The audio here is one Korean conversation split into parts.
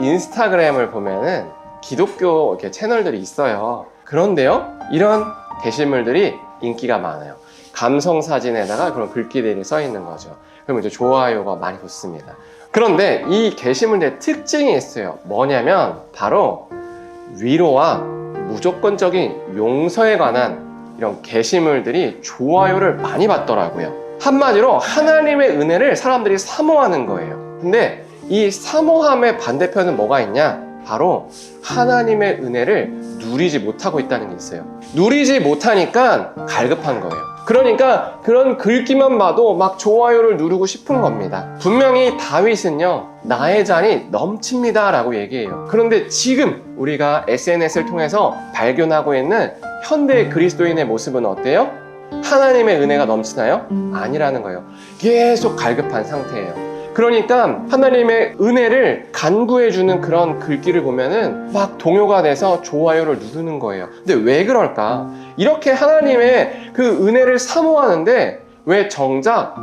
인스타그램을 보면은 기독교 이렇게 채널들이 있어요. 그런데요, 이런 게시물들이 인기가 많아요. 감성 사진에다가 그런 글귀들이 써 있는 거죠. 그러면 이제 좋아요가 많이 붙습니다. 그런데 이 게시물들의 특징이 있어요. 뭐냐면 바로 위로와 무조건적인 용서에 관한 이런 게시물들이 좋아요를 많이 받더라고요. 한마디로 하나님의 은혜를 사람들이 사모하는 거예요. 근데 이 사모함의 반대편은 뭐가 있냐? 바로 하나님의 은혜를 누리지 못하고 있다는 게 있어요. 누리지 못하니까 갈급한 거예요. 그러니까 그런 글귀만 봐도 막 좋아요를 누르고 싶은 겁니다. 분명히 다윗은요, 나의 잔이 넘칩니다 라고 얘기해요. 그런데 지금 우리가 SNS를 통해서 발견하고 있는 현대 그리스도인의 모습은 어때요? 하나님의 은혜가 넘치나요? 아니라는 거예요. 계속 갈급한 상태예요. 그러니까 하나님의 은혜를 간구해주는 그런 글귀를 보면은 막 동요가 돼서 좋아요를 누르는 거예요. 근데 왜 그럴까? 이렇게 하나님의 그 은혜를 사모하는데 왜 정작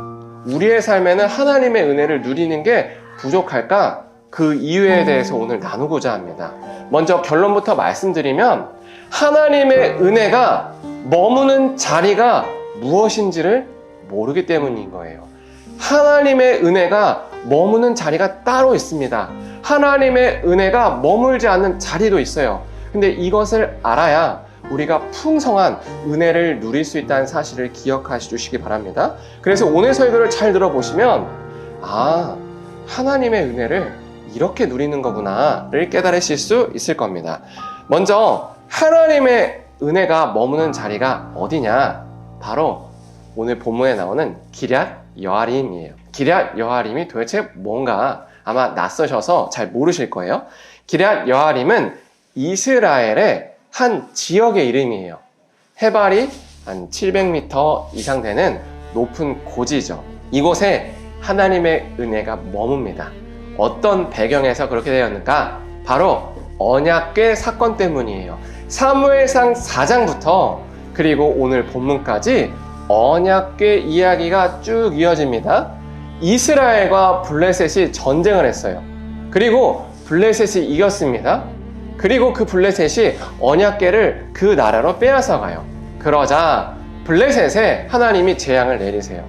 우리의 삶에는 하나님의 은혜를 누리는 게 부족할까? 그 이유에 대해서 오늘 나누고자 합니다. 먼저 결론부터 말씀드리면 하나님의 은혜가 머무는 자리가 무엇인지를 모르기 때문인 거예요. 하나님의 은혜가 머무는 자리가 따로 있습니다. 하나님의 은혜가 머물지 않는 자리도 있어요. 근데 이것을 알아야 우리가 풍성한 은혜를 누릴 수 있다는 사실을 기억하시 주시기 바랍니다. 그래서 오늘 설교를 잘 들어보시면 하나님의 은혜를 이렇게 누리는 거구나를 깨달으실 수 있을 겁니다. 먼저 하나님의 은혜가 머무는 자리가 어디냐? 바로 오늘 본문에 나오는 기럇 여아림이에요. 기럇 여아림이 도대체 뭔가 아마 낯서셔서 잘 모르실 거예요. 기럇 여아림은 이스라엘의 한 지역의 이름이에요. 해발이 한 700m 이상 되는 높은 고지죠. 이곳에 하나님의 은혜가 머뭅니다. 어떤 배경에서 그렇게 되었는가? 바로 언약궤 사건 때문이에요. 사무엘상 4장부터 그리고 오늘 본문까지 언약궤 이야기가 쭉 이어집니다. 이스라엘과 블레셋이 전쟁을 했어요. 그리고 블레셋이 이겼습니다. 그리고 그 블레셋이 언약궤를 그 나라로 빼앗아 가요. 그러자 블레셋에 하나님이 재앙을 내리세요.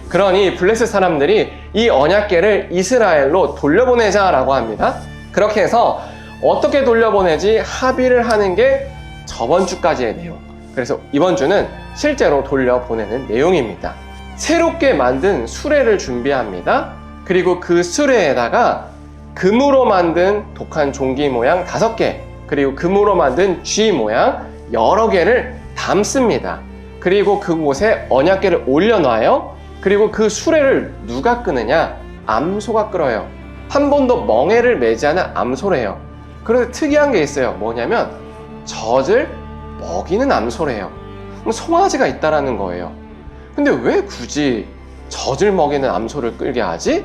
그러니 블레셋 사람들이 이 언약궤를 이스라엘로 돌려보내자라고 합니다. 그렇게 해서 어떻게 돌려보내지 합의를 하는 게 저번 주까지의 내용. 그래서 이번 주는 실제로 돌려보내는 내용입니다. 새롭게 만든 수레를 준비합니다. 그리고 그 수레에다가 금으로 만든 독한 종기 모양 5개, 그리고 금으로 만든 쥐 모양 여러 개를 담습니다. 그리고 그곳에 언약궤를 올려놔요. 그리고 그 수레를 누가 끄느냐? 암소가 끌어요. 한 번도 멍에를 매지 않은 암소래요. 그런데 특이한 게 있어요. 뭐냐면 젖을 먹이는 암소래요. 송아지가 있다라는 거예요. 근데 왜 굳이 젖을 먹이는 암소를 끌게 하지?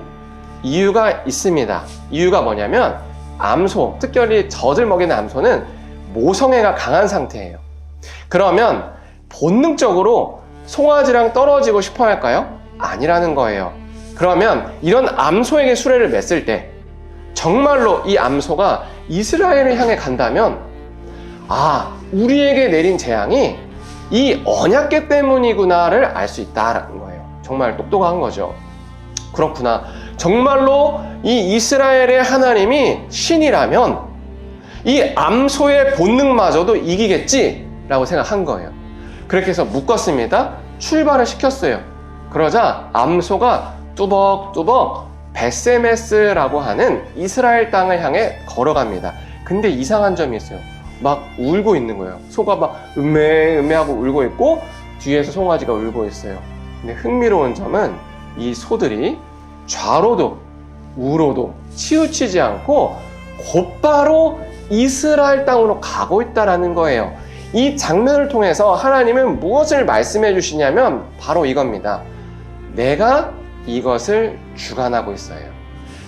이유가 있습니다. 이유가 뭐냐면 암소, 특별히 젖을 먹이는 암소는 모성애가 강한 상태예요. 그러면 본능적으로 송아지랑 떨어지고 싶어 할까요? 아니라는 거예요. 그러면 이런 암소에게 수레를 맸을 때 정말로 이 암소가 이스라엘을 향해 간다면 우리에게 내린 재앙이 이 언약궤 때문이구나를 알 수 있다는 거예요. 정말 똑똑한 거죠. 그렇구나. 정말로 이 이스라엘의 하나님이 신이라면 이 암소의 본능마저도 이기겠지라고 생각한 거예요. 그렇게 해서 묶었습니다. 출발을 시켰어요. 그러자 암소가 뚜벅뚜벅 베세메스라고 하는 이스라엘 땅을 향해 걸어갑니다. 근데 이상한 점이 있어요. 막 울고 있는 거예요. 소가 막 음메하고 울고 있고 뒤에서 송아지가 울고 있어요. 근데 흥미로운 점은 이 소들이 좌로도 우로도 치우치지 않고 곧바로 이스라엘 땅으로 가고 있다는 거예요. 이 장면을 통해서 하나님은 무엇을 말씀해 주시냐면 바로 이겁니다. 내가 이것을 주관하고 있어요.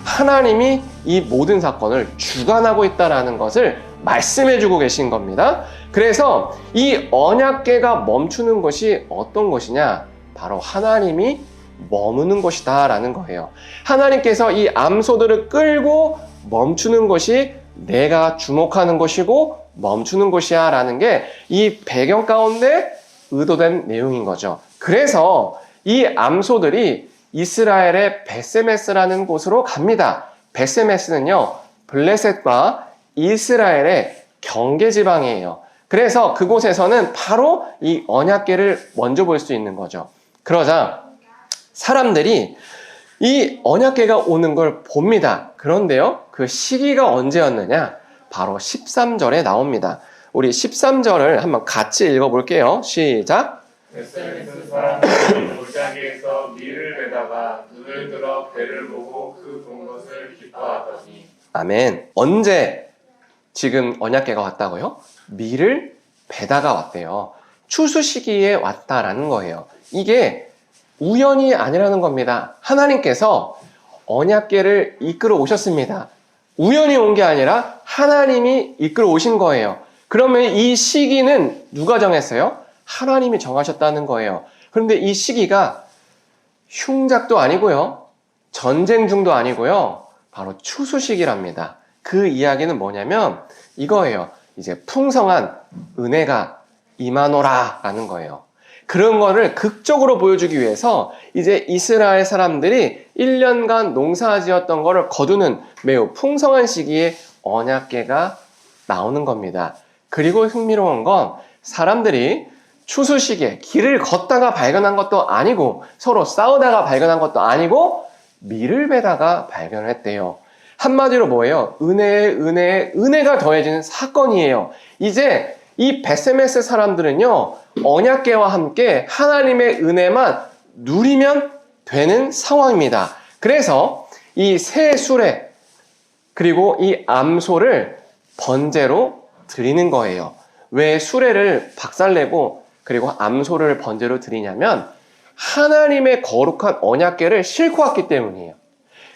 하나님이 이 모든 사건을 주관하고 있다는 것을 말씀해 주고 계신 겁니다. 그래서 이 언약궤가 멈추는 것이 어떤 것이냐? 바로 하나님이 머무는 것이다 라는 거예요. 하나님께서 이 암소들을 끌고 멈추는 곳이 내가 주목하는 곳이고 멈추는 곳이야 라는 게 이 배경 가운데 의도된 내용인 거죠. 그래서 이 암소들이 이스라엘의 베세메스라는 곳으로 갑니다. 베세메스는요, 블레셋과 이스라엘의 경계 지방이에요. 그래서 그곳에서는 바로 이 언약궤를 먼저 볼 수 있는 거죠. 그러자 사람들이 이 언약궤가 오는 걸 봅니다. 그런데요, 그 시기가 언제였느냐? 바로 13절에 나옵니다. 우리 13절을 한번 같이 읽어볼게요. 시작! 베세메스 사람들이 골짜기에서 밀을 베다가 눈을 들어 배를 보고 그 본 것을 기뻐하더니. 아멘. 언제 지금 언약궤가 왔다고요? 밀을 베다가 왔대요. 추수 시기에 왔다라는 거예요. 이게 우연이 아니라는 겁니다. 하나님께서 언약궤를 이끌어 오셨습니다. 우연히 온 게 아니라 하나님이 이끌어 오신 거예요. 그러면 이 시기는 누가 정했어요? 하나님이 정하셨다는 거예요. 그런데 이 시기가 흉작도 아니고요, 전쟁 중도 아니고요, 바로 추수 시기랍니다. 그 이야기는 뭐냐면 이거예요. 이제 풍성한 은혜가 임하노라 라는 거예요. 그런 거를 극적으로 보여주기 위해서 이제 이스라엘 사람들이 1년간 농사 지었던 거를 거두는 매우 풍성한 시기에 언약궤가 나오는 겁니다. 그리고 흥미로운 건 사람들이 추수 시기에 길을 걷다가 발견한 것도 아니고 서로 싸우다가 발견한 것도 아니고 밀을 베다가 발견을 했대요. 한마디로 뭐예요? 은혜가 더해지는 사건이에요. 이제 이 베세메스 사람들은요, 언약궤와 함께 하나님의 은혜만 누리면 되는 상황입니다. 그래서 이 새 수레 그리고 이 암소를 번제로 드리는 거예요. 왜 수레를 박살내고 그리고 암소를 번제로 드리냐면 하나님의 거룩한 언약궤를 싣고 왔기 때문이에요.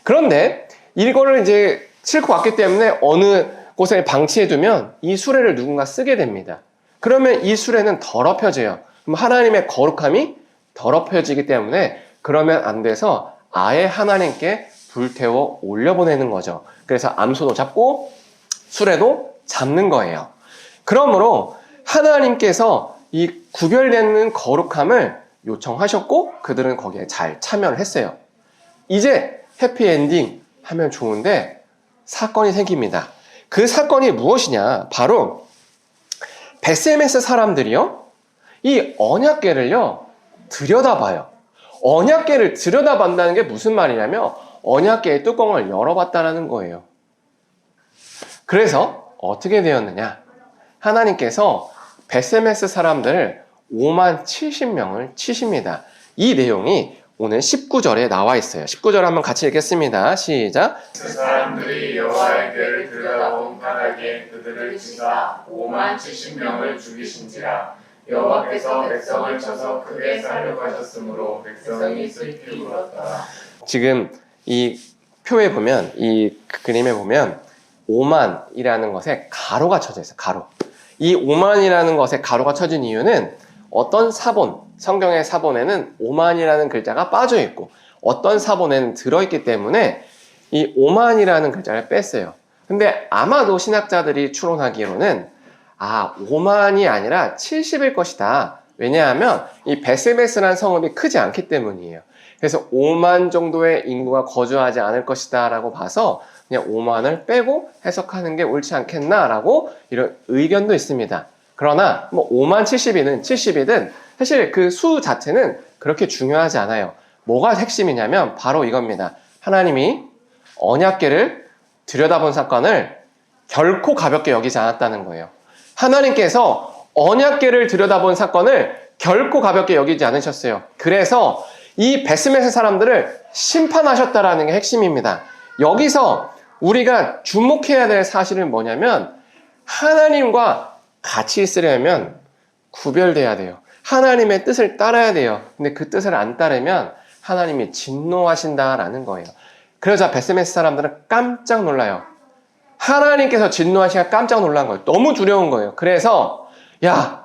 그런데 이거를 이제 싣고 왔기 때문에 어느 곳에 방치해두면 이 수레를 누군가 쓰게 됩니다. 그러면 이 수레는 더럽혀져요. 그럼 하나님의 거룩함이 더럽혀지기 때문에 그러면 안 돼서 아예 하나님께 불태워 올려보내는 거죠. 그래서 암소도 잡고 수레도 잡는 거예요. 그러므로 하나님께서 이 구별되는 거룩함을 요청하셨고 그들은 거기에 잘 참여를 했어요. 이제 해피엔딩 하면 좋은데 사건이 생깁니다. 그 사건이 무엇이냐? 바로 베세메스 사람들이요, 이 언약궤를요 들여다봐요. 언약궤를 들여다본다는 게 무슨 말이냐면 언약궤의 뚜껑을 열어봤다라는 거예요. 그래서 어떻게 되었느냐? 하나님께서 베세메스 사람들 5만 70명을 치십니다. 이 내용이 오늘 19절에 나와 있어요. 19절 한번 같이 읽겠습니다. 시작. 그 사람들이 여호와의 궤를 들여다본 까닭에 그들을 치사 5만 70명을 죽이신지라. 여호와께서 백성을 쳐서 크게 사륙하셨으므로 백성이 슬피 울었더라. 지금 이 표에 보면, 이 그림에 보면 5만이라는 것에 가로가 쳐져 있어요. 가로. 이 5만이라는 것에 가로가 쳐진 이유는 어떤 사본, 성경의 사본에는 5만이라는 글자가 빠져 있고 어떤 사본에는 들어있기 때문에 이 5만이라는 글자를 뺐어요. 근데 아마도 신학자들이 추론하기로는 5만이 아니라 70일 것이다. 왜냐하면 이 베세메스라는 성읍이 크지 않기 때문이에요. 그래서 5만 정도의 인구가 거주하지 않을 것이다 라고 봐서 그냥 5만을 빼고 해석하는 게 옳지 않겠나 라고 이런 의견도 있습니다. 그러나 뭐 5만 70이든 사실 그 수 자체는 그렇게 중요하지 않아요. 뭐가 핵심이냐면 바로 이겁니다. 하나님이 언약궤를 들여다본 사건을 결코 가볍게 여기지 않았다는 거예요. 하나님께서 언약궤를 들여다본 사건을 결코 가볍게 여기지 않으셨어요. 그래서 이 베세메스 사람들을 심판하셨다라는 게 핵심입니다. 여기서 우리가 주목해야 될 사실은 뭐냐면 하나님과 같이 있으려면 구별돼야 돼요. 하나님의 뜻을 따라야 돼요. 근데 그 뜻을 안 따르면 하나님이 진노하신다라는 거예요. 그러자 베세메스 사람들은 깜짝 놀라요. 하나님께서 진노하시니까 깜짝 놀란 거예요. 너무 두려운 거예요. 그래서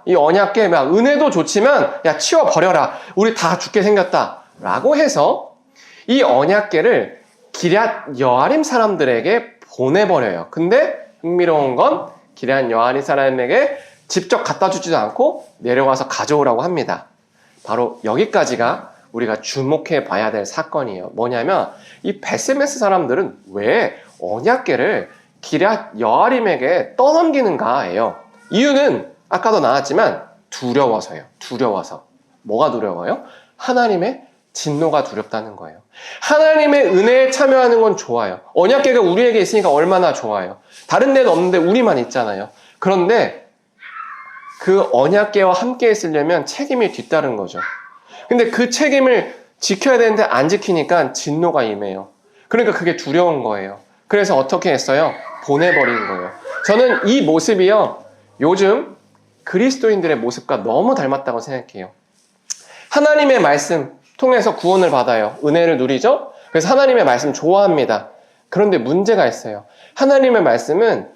이 언약궤 은혜도 좋지만 치워버려라. 우리 다 죽게 생겼다. 라고 해서 이 언약궤를 기럇 여아림 사람들에게 보내버려요. 근데 흥미로운 건 기레한 여아리 사람에게 직접 갖다 주지도 않고 내려와서 가져오라고 합니다. 바로 여기까지가 우리가 주목해 봐야 될 사건이에요. 뭐냐면 이 베스메스 사람들은 왜 언약궤를 기럇 여아림에게 떠넘기는가예요. 이유는 아까도 나왔지만 두려워서요. 두려워서. 뭐가 두려워요? 하나님의 진노가 두렵다는 거예요. 하나님의 은혜에 참여하는 건 좋아요. 언약궤가 우리에게 있으니까 얼마나 좋아요. 다른 데는 없는데 우리만 있잖아요. 그런데 그 언약궤와 함께 있으려면 책임이 뒤따른 거죠. 근데 그 책임을 지켜야 되는데 안 지키니까 진노가 임해요. 그러니까 그게 두려운 거예요. 그래서 어떻게 했어요? 보내버린 거예요. 저는 이 모습이요, 요즘 그리스도인들의 모습과 너무 닮았다고 생각해요. 하나님의 말씀 통해서 구원을 받아요. 은혜를 누리죠? 그래서 하나님의 말씀 좋아합니다. 그런데 문제가 있어요. 하나님의 말씀은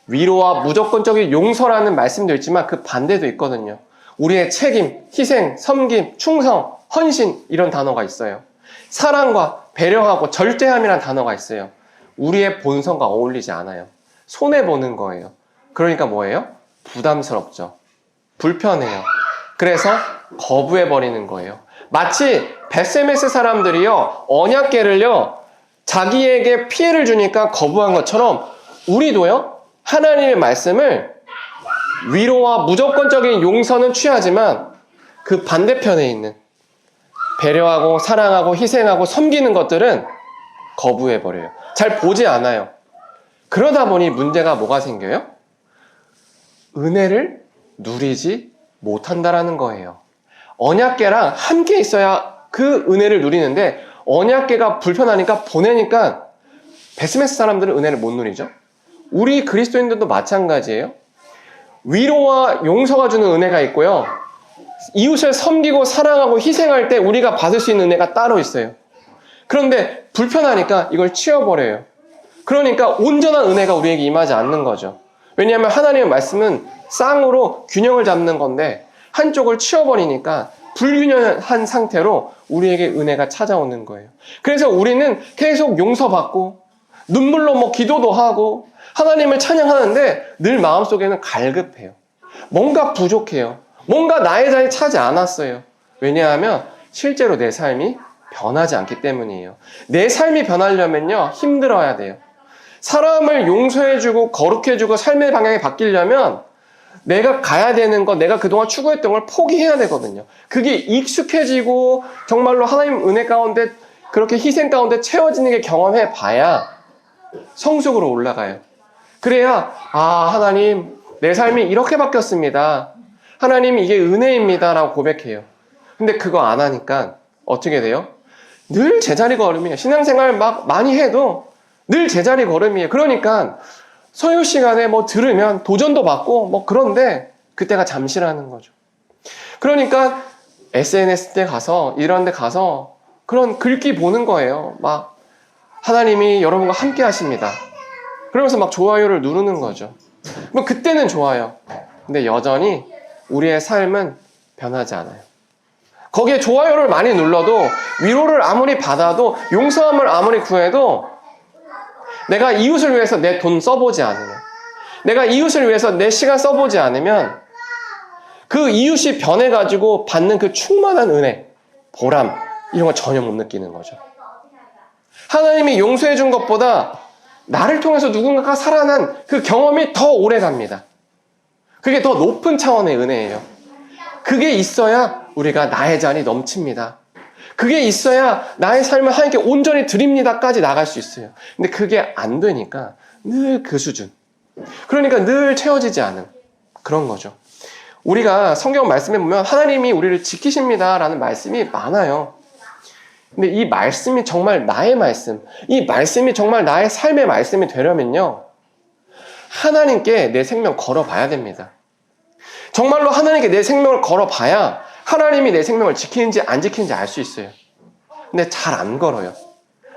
위로와 무조건적인 용서라는 말씀도 있지만 그 반대도 있거든요. 우리의 책임, 희생, 섬김, 충성, 헌신 이런 단어가 있어요. 사랑과 배려하고 절제함이라는 단어가 있어요. 우리의 본성과 어울리지 않아요. 손해보는 거예요. 그러니까 뭐예요? 부담스럽죠. 불편해요. 그래서 거부해버리는 거예요. 마치 베스메스 사람들이요, 언약궤를요, 자기에게 피해를 주니까 거부한 것처럼 우리도요, 하나님의 말씀을 위로와 무조건적인 용서는 취하지만 그 반대편에 있는 배려하고 사랑하고 희생하고 섬기는 것들은 거부해버려요. 잘 보지 않아요. 그러다 보니 문제가 뭐가 생겨요? 은혜를 누리지 못한다라는 거예요. 언약궤랑 함께 있어야 그 은혜를 누리는데 언약궤가 불편하니까 보내니까 베스메스 사람들은 은혜를 못 누리죠. 우리 그리스도인들도 마찬가지예요. 위로와 용서가 주는 은혜가 있고요. 이웃을 섬기고 사랑하고 희생할 때 우리가 받을 수 있는 은혜가 따로 있어요. 그런데 불편하니까 이걸 치워버려요. 그러니까 온전한 은혜가 우리에게 임하지 않는 거죠. 왜냐하면 하나님의 말씀은 쌍으로 균형을 잡는 건데 한쪽을 치워버리니까 불균형한 상태로 우리에게 은혜가 찾아오는 거예요. 그래서 우리는 계속 용서받고 눈물로 기도도 하고 하나님을 찬양하는데 늘 마음속에는 갈급해요. 뭔가 부족해요. 뭔가 나의 자리 차지 않았어요. 왜냐하면 실제로 내 삶이 변하지 않기 때문이에요. 내 삶이 변하려면요, 힘들어야 돼요. 사람을 용서해주고 거룩해주고 삶의 방향이 바뀌려면 내가 가야 되는 것, 내가 그동안 추구했던 걸 포기해야 되거든요. 그게 익숙해지고 정말로 하나님 은혜 가운데 그렇게 희생 가운데 채워지는 게 경험해 봐야 성숙으로 올라가요. 그래야 하나님 내 삶이 이렇게 바뀌었습니다. 하나님 이게 은혜입니다 라고 고백해요. 근데 그거 안 하니까 어떻게 돼요? 늘 제자리 걸음이에요. 신앙생활 많이 해도 늘 제자리 걸음이에요. 그러니까 소요 시간에 들으면 도전도 받고 그런데 그때가 잠시라는 거죠. 그러니까 SNS 때 가서 이런 데 가서 그런 글귀 보는 거예요. 하나님이 여러분과 함께 하십니다. 그러면서 좋아요를 누르는 거죠. 그때는 좋아요. 근데 여전히 우리의 삶은 변하지 않아요. 거기에 좋아요를 많이 눌러도 위로를 아무리 받아도 용서함을 아무리 구해도 내가 이웃을 위해서 내 돈 써보지 않으면, 내가 이웃을 위해서 내 시간 써보지 않으면 그 이웃이 변해가지고 받는 그 충만한 은혜, 보람 이런 걸 전혀 못 느끼는 거죠. 하나님이 용서해 준 것보다 나를 통해서 누군가가 살아난 그 경험이 더 오래 갑니다. 그게 더 높은 차원의 은혜예요. 그게 있어야 우리가 나의 잔이 넘칩니다. 그게 있어야 나의 삶을 하나님께 온전히 드립니다까지 나갈 수 있어요. 근데 그게 안 되니까 늘 그 수준. 그러니까 늘 채워지지 않은 그런 거죠. 우리가 성경 말씀에 보면 하나님이 우리를 지키십니다라는 말씀이 많아요. 근데 이 말씀이 정말 나의 말씀, 이 말씀이 정말 나의 삶의 말씀이 되려면요, 하나님께 내 생명 걸어봐야 됩니다. 정말로 하나님께 내 생명을 걸어봐야 하나님이 내 생명을 지키는지 안 지키는지 알 수 있어요. 근데 잘 안 걸어요.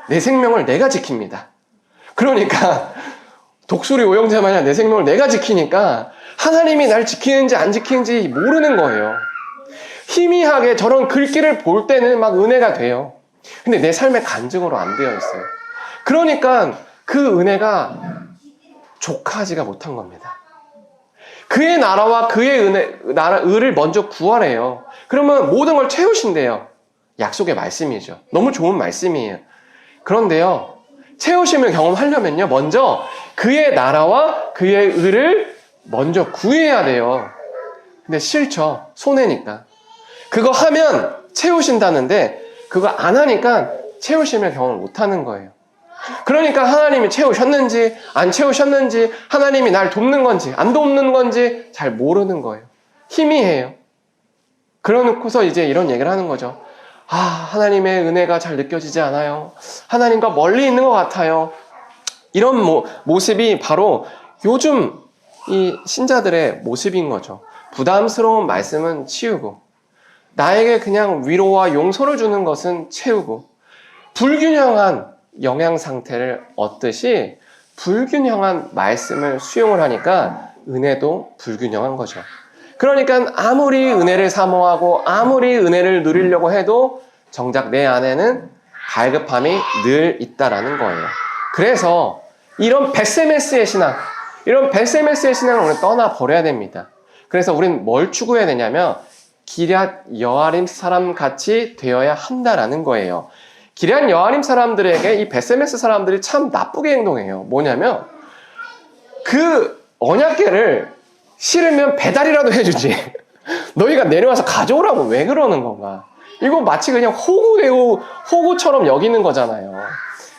내 생명을 내가 지킵니다. 그러니까 독수리 오영재 마냥 내 생명을 내가 지키니까 하나님이 날 지키는지 안 지키는지 모르는 거예요. 희미하게 저런 글귀를 볼 때는 은혜가 돼요. 근데 내 삶에 간증으로 안 되어 있어요. 그러니까 그 은혜가 족하지가 못한 겁니다. 그의 나라와 그의 의를 먼저 구하래요. 그러면 모든 걸 채우신대요. 약속의 말씀이죠. 너무 좋은 말씀이에요. 그런데요, 채우심을 경험하려면요, 먼저 그의 나라와 그의 의를 먼저 구해야 돼요. 근데 싫죠. 손해니까. 그거 하면 채우신다는데 그거 안 하니까 채우심을 경험을 못 하는 거예요. 그러니까 하나님이 채우셨는지 안 채우셨는지, 하나님이 날 돕는 건지 안 돕는 건지 잘 모르는 거예요. 희미해요. 그러놓고서 이제 이런 얘기를 하는 거죠. 아, 하나님의 은혜가 잘 느껴지지 않아요. 하나님과 멀리 있는 것 같아요. 이런 모습이 바로 요즘 이 신자들의 모습인 거죠. 부담스러운 말씀은 치우고, 나에게 그냥 위로와 용서를 주는 것은 채우고, 불균형한 영양 상태를 얻듯이 불균형한 말씀을 수용을 하니까 은혜도 불균형한 거죠. 그러니까 아무리 은혜를 사모하고 아무리 은혜를 누리려고 해도 정작 내 안에는 갈급함이 늘 있다라는 거예요. 그래서 이런 베세메스의 신앙, 이런 베세메스의 신앙을 우리는 떠나버려야 됩니다. 그래서 우리는 뭘 추구해야 되냐면 기럇 여아림 사람 같이 되어야 한다라는 거예요. 기럇 여아림 사람들에게 이 베세메스 사람들이 참 나쁘게 행동해요. 뭐냐면 그 언약궤를 싫으면 배달이라도 해주지. 너희가 내려와서 가져오라고 왜 그러는 건가? 이거 마치 그냥 호구처럼 여기는 거잖아요.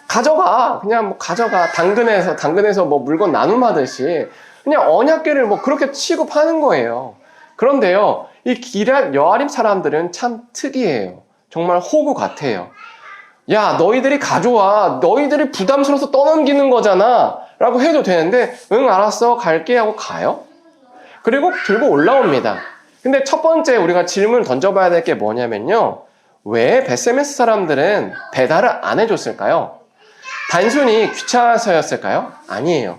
가져가. 그냥 뭐 가져가. 당근에서 뭐 물건 나눔하듯이 그냥 언약궤를 뭐 그렇게 취급하는 거예요. 그런데요, 이 기럇 여아림 사람들은 참 특이해요. 정말 호구 같아요. 야, 너희들이 가져와. 너희들이 부담스러워서 떠넘기는 거잖아. 라고 해도 되는데, 응, 알았어. 갈게 하고 가요. 그리고 들고 올라옵니다. 근데 첫 번째 우리가 질문을 던져봐야 될 게 뭐냐면요. 왜 베세메스 사람들은 배달을 안 해줬을까요? 단순히 귀찮아서였을까요? 아니에요.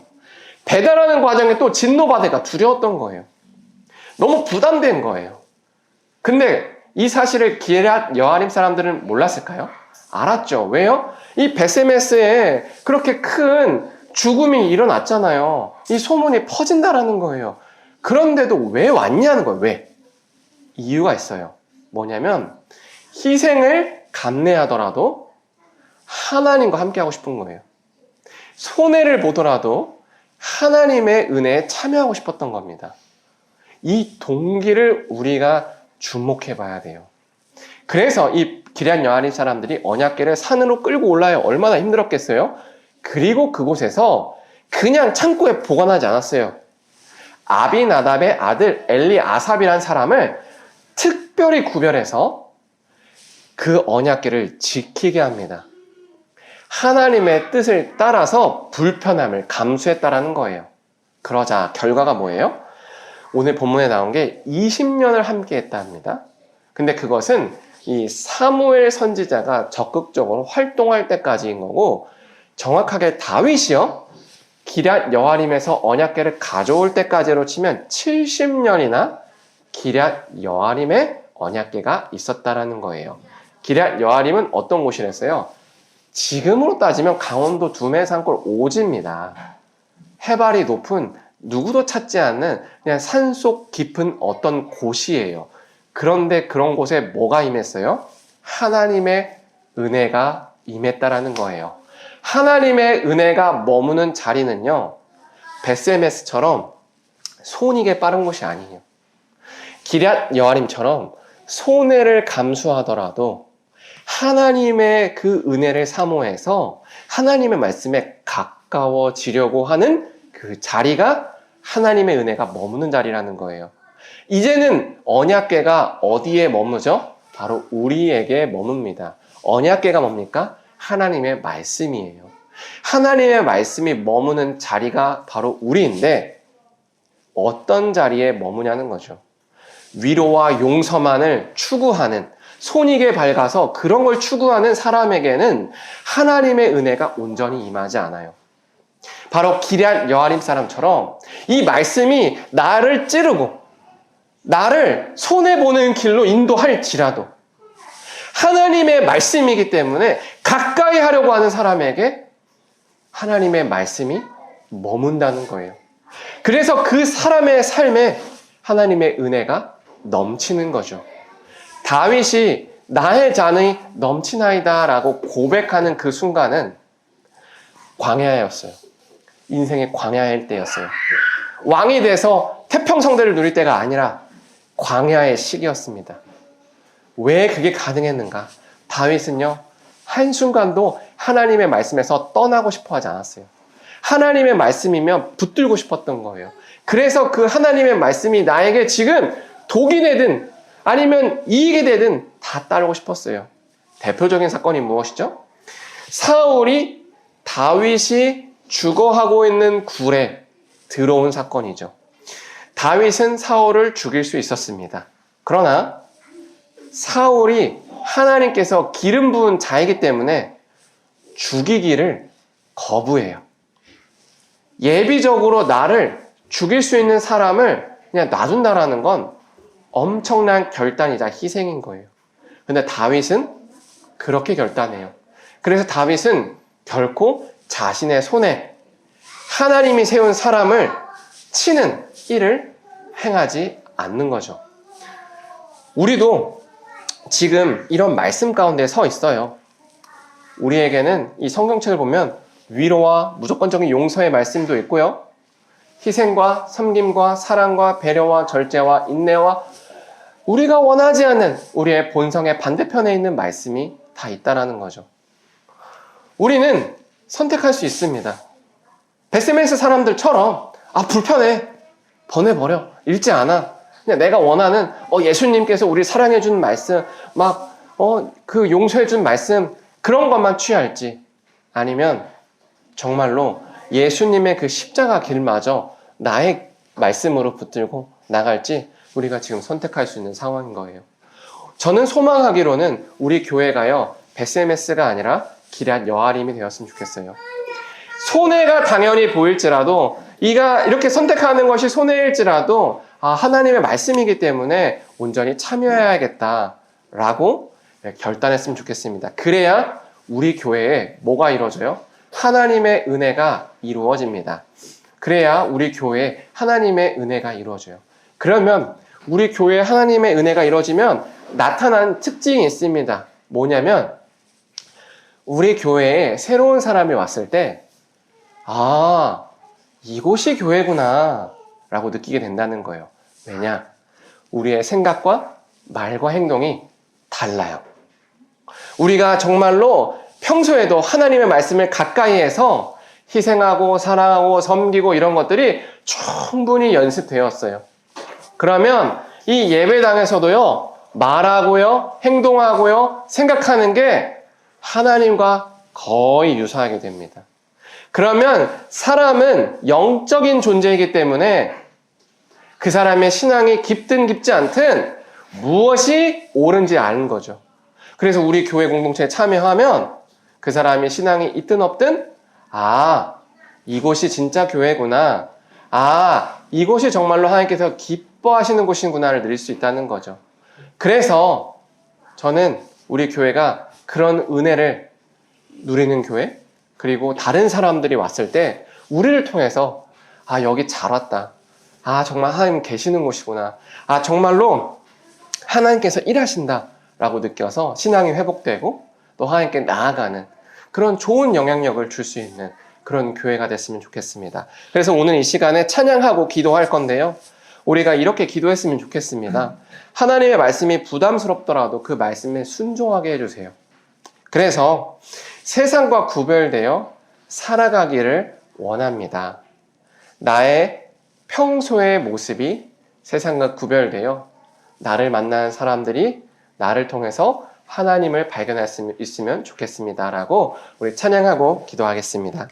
배달하는 과정에 또 진노받을까 두려웠던 거예요. 너무 부담된 거예요. 근데 이 사실을 기럇 여아림 사람들은 몰랐을까요? 알았죠. 왜요? 이 베세메스에 그렇게 큰 죽음이 일어났잖아요. 이 소문이 퍼진다라는 거예요. 그런데도 왜 왔냐는 거예요. 왜? 이유가 있어요. 뭐냐면 희생을 감내하더라도 하나님과 함께 하고 싶은 거예요. 손해를 보더라도 하나님의 은혜에 참여하고 싶었던 겁니다. 이 동기를 우리가 주목해 봐야 돼요. 그래서 이 기럇 여아림 사람들이 언약궤를 산으로 끌고 올라요. 얼마나 힘들었겠어요? 그리고 그곳에서 그냥 창고에 보관하지 않았어요. 아비나답의 아들 엘리아삽이라는 사람을 특별히 구별해서 그 언약궤를 지키게 합니다. 하나님의 뜻을 따라서 불편함을 감수했다라는 거예요. 그러자 결과가 뭐예요? 오늘 본문에 나온 게 20년을 함께 했다 합니다. 근데 그것은 이 사무엘 선지자가 적극적으로 활동할 때까지인 거고, 정확하게 다윗이요, 기럇 여아림에서 언약궤를 가져올 때까지로 치면 70년이나 기럇 여아림에 언약궤가 있었다라는 거예요. 기럇 여아림은 어떤 곳이랬어요? 지금으로 따지면 강원도 두메산골 오지입니다. 해발이 높은 누구도 찾지 않는 그냥 산속 깊은 어떤 곳이에요. 그런데 그런 곳에 뭐가 임했어요? 하나님의 은혜가 임했다라는 거예요. 하나님의 은혜가 머무는 자리는요, 베세메스처럼 손익에 빠른 곳이 아니에요. 기럇 여아림처럼 손해를 감수하더라도 하나님의 그 은혜를 사모해서 하나님의 말씀에 가까워지려고 하는 그 자리가 하나님의 은혜가 머무는 자리라는 거예요. 이제는 언약궤가 어디에 머무죠? 바로 우리에게 머뭅니다. 언약궤가 뭡니까? 하나님의 말씀이에요. 하나님의 말씀이 머무는 자리가 바로 우리인데 어떤 자리에 머무냐는 거죠. 위로와 용서만을 추구하는, 손익에 밝아서 그런 걸 추구하는 사람에게는 하나님의 은혜가 온전히 임하지 않아요. 바로 기럇 여아림 사람처럼 이 말씀이 나를 찌르고 나를 손해보는 길로 인도할지라도 하나님의 말씀이기 때문에 가까이 하려고 하는 사람에게 하나님의 말씀이 머문다는 거예요. 그래서 그 사람의 삶에 하나님의 은혜가 넘치는 거죠. 다윗이 나의 잔이 넘치나이다 라고 고백하는 그 순간은 광야였어요. 인생의 광야일 때였어요. 왕이 돼서 태평성대를 누릴 때가 아니라 광야의 시기였습니다. 왜 그게 가능했는가? 다윗은요, 한순간도 하나님의 말씀에서 떠나고 싶어 하지 않았어요. 하나님의 말씀이면 붙들고 싶었던 거예요. 그래서 그 하나님의 말씀이 나에게 지금 독이 되든 아니면 이익이 되든 다 따르고 싶었어요. 대표적인 사건이 무엇이죠? 사울이 다윗이 죽어하고 있는 굴에 들어온 사건이죠. 다윗은 사울을 죽일 수 있었습니다. 그러나 사울이 하나님께서 기름 부은 자이기 때문에 죽이기를 거부해요. 예비적으로 나를 죽일 수 있는 사람을 그냥 놔둔다라는 건 엄청난 결단이자 희생인 거예요. 근데 다윗은 그렇게 결단해요. 그래서 다윗은 결코 자신의 손에 하나님이 세운 사람을 치는 일을 행하지 않는 거죠. 우리도 지금 이런 말씀 가운데 서 있어요. 우리에게는 이 성경책을 보면 위로와 무조건적인 용서의 말씀도 있고요. 희생과 섬김과 사랑과 배려와 절제와 인내와 우리가 원하지 않는 우리의 본성의 반대편에 있는 말씀이 다 있다라는 거죠. 우리는 선택할 수 있습니다. 베스메스 사람들처럼 불편해, 보내버려, 읽지 않아. 그냥 내가 원하는 예수님께서 우리 사랑해준 말씀, 그 용서해준 말씀 그런 것만 취할지, 아니면 정말로 예수님의 그 십자가 길마저 나의 말씀으로 붙들고 나갈지 우리가 지금 선택할 수 있는 상황인 거예요. 저는 소망하기로는 우리 교회가요, 베스메스가 아니라 기럇 여아림이 되었으면 좋겠어요. 손해가 당연히 보일지라도, 이가 이렇게 선택하는 것이 손해일지라도 하나님의 말씀이기 때문에 온전히 참여해야겠다라고 결단했으면 좋겠습니다. 그래야 우리 교회에 뭐가 이루어져요? 하나님의 은혜가 이루어집니다. 그래야 우리 교회에 하나님의 은혜가 이루어져요. 그러면 우리 교회에 하나님의 은혜가 이루어지면 나타난 특징이 있습니다. 뭐냐면 우리 교회에 새로운 사람이 왔을 때 이곳이 교회구나 라고 느끼게 된다는 거예요. 왜냐? 우리의 생각과 말과 행동이 달라요. 우리가 정말로 평소에도 하나님의 말씀을 가까이에서 희생하고 사랑하고 섬기고 이런 것들이 충분히 연습되었어요. 그러면 이 예배당에서도요, 말하고요, 행동하고요, 생각하는 게 하나님과 거의 유사하게 됩니다. 그러면 사람은 영적인 존재이기 때문에 그 사람의 신앙이 깊든 깊지 않든 무엇이 옳은지 아는 거죠. 그래서 우리 교회 공동체에 참여하면 그 사람이 신앙이 있든 없든 이곳이 진짜 교회구나, 이곳이 정말로 하나님께서 기뻐하시는 곳이구나를 느낄 수 있다는 거죠. 그래서 저는 우리 교회가 그런 은혜를 누리는 교회, 그리고 다른 사람들이 왔을 때 우리를 통해서 여기 잘 왔다, 정말 하나님 계시는 곳이구나, 정말로 하나님께서 일하신다 라고 느껴서 신앙이 회복되고 또 하나님께 나아가는 그런 좋은 영향력을 줄 수 있는 그런 교회가 됐으면 좋겠습니다. 그래서 오늘 이 시간에 찬양하고 기도할 건데요, 우리가 이렇게 기도했으면 좋겠습니다. 하나님의 말씀이 부담스럽더라도 그 말씀에 순종하게 해주세요. 그래서 세상과 구별되어 살아가기를 원합니다. 나의 평소의 모습이 세상과 구별되어 나를 만나는 사람들이 나를 통해서 하나님을 발견할 수 있으면 좋겠습니다 라고 우리 찬양하고 기도하겠습니다.